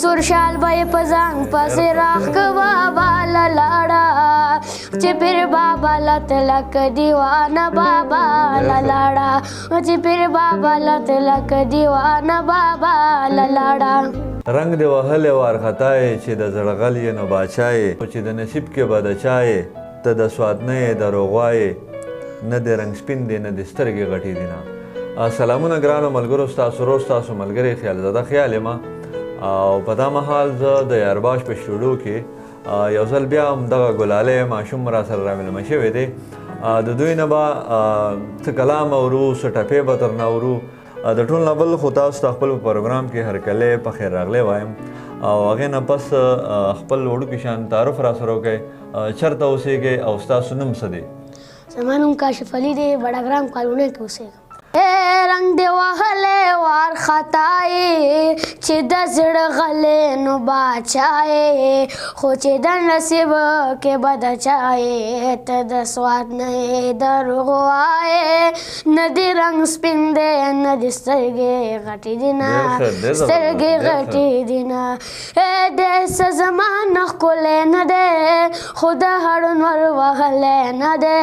سور شال به یې په ځان پسې راښکه بابا له لاړه چې پیر بابا له تلک دیوانه بابا له لاړه چې پیر بابا له تلک دیوانه بابا له لاړه رنگ دې وهلی وارخطا یې چې د زړه غل یې نو باچا یې چې د نصیب کې به د چا یې ته د سواد نه یې د روغوا یې نه دې رنګ سپین دی نه دې سترګې غټې دي نه سلامونه ګرانو ملګرو ستاسو روز ستاسو ملګری خیال زده خیال یم او په دا مهال زه د یارباش په سټوډیو کې یو ځل بیا همدغه ګلالی ماشوم را سره رامیلمه شوی دی د دوی نه به څه کلام اورو څه ټپې به ترنه اورو د ټول نه بل خو تاسو ته خپل پروګرام کې هرکلی په خیر راغلی وایم او هغې نه پس خپل وړوکي شان تعارف را سره وکئ چېرته اوسېږئ او ستاسو نوم څه دی؟ زما نوم کاشف علي دی بډګرام کالونۍ کې اوسېږم رنگ دې وهلی وارخطا یې چې د زړه غلې نو باچا یې خو چې د نصیب کې به د چا یې ته د سواد نه یې د روغوا یې نه دې رنګ سپین دی نه دې سترګې غټې دي نه سترګې غټې دي نه دې څه زما نه ښکلی نه دی خو د هړن ور وهلی نه دی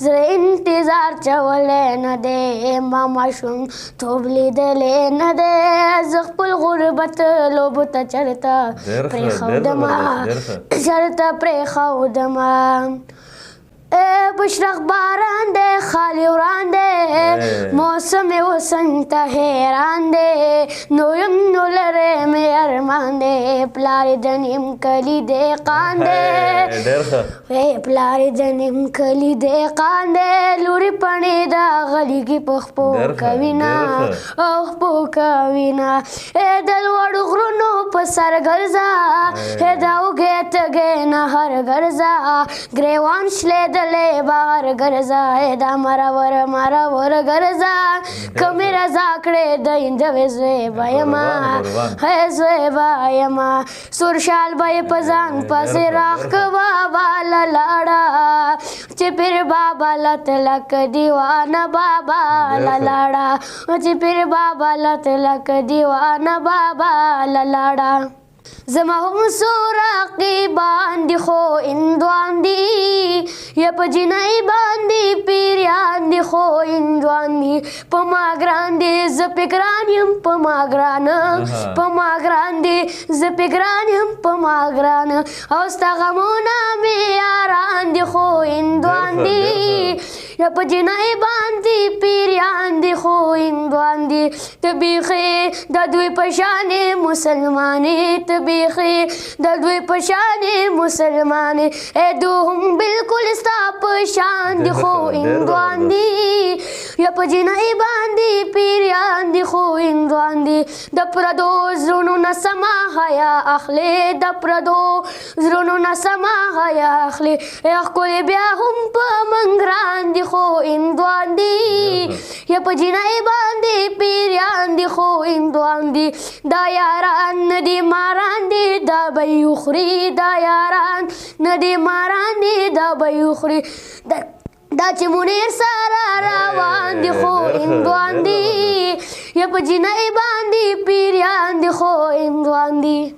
زړه انتظار چولی نه دی ما ماشوم توب لیدلی نه دی زه خپل غربت لوبو ته چېرته پرېښودمه چېرته پرېښودمه بشرق باران دی خالی وران دی موسم وسن ته حیران دی نو یم نو لرې مې ارمان دی پلار د نیم کلي دهقان دی پلار د نیم کلي دهقان دی لورې پڼې د غلیږي په خپو کوي نه او خپو کوي نه د لوړو غرونو په سر ګرځه د اوږې تږې نهر ګرځه ګریوان شلېدلی بهر ګرځه دا مرور مرور ګرځه که مې رضا کړې د هندوې زوی به یمه زوی به یمه سور شال به یې په ځان پسې راښکه بابا له لاړه چې پیر بابا له تلک دیوانه بابا له لاړه چې پیر بابا له تلک دیوانه بابا له لاړه زما هم څو رقیبان دي خو هندوان دي یا په جنۍ باندې پیریان دي خو هندوان دي په ما ګران دي زه پې ګران یم په ما ګرانه په ما ګران دي زه پې ګران یم په ما ګرانه او ستا غمونه مې یاران دي خو هندوان دي یا په جنۍ باندې پیریان دي خو هندوان دي ته بیخي د دوی په شانې مسلمانې ته بیخي د دوی په شانې مسلمانې دو هم بلکل ستا په شان دي خو هندوان دي یا په جنۍ باندې پیریان دي خو هندوان دي د پردو زړونو نه سما حیا اخلي د پردو زړونو نه سما حیا اخلي ښکلې بیا هم په من ګران دي خو هندوان دي یا په جنۍ باندې پیریان دي خو هندوان دي دا یاران نه دي ماران دي دا به یې وخوري دا یاران نه دي ماران دي دا به یې وخوري دا چې منیر سره روان دي خو هندوان دي یا په جنۍ باندې پیریان دي خو هندوان دي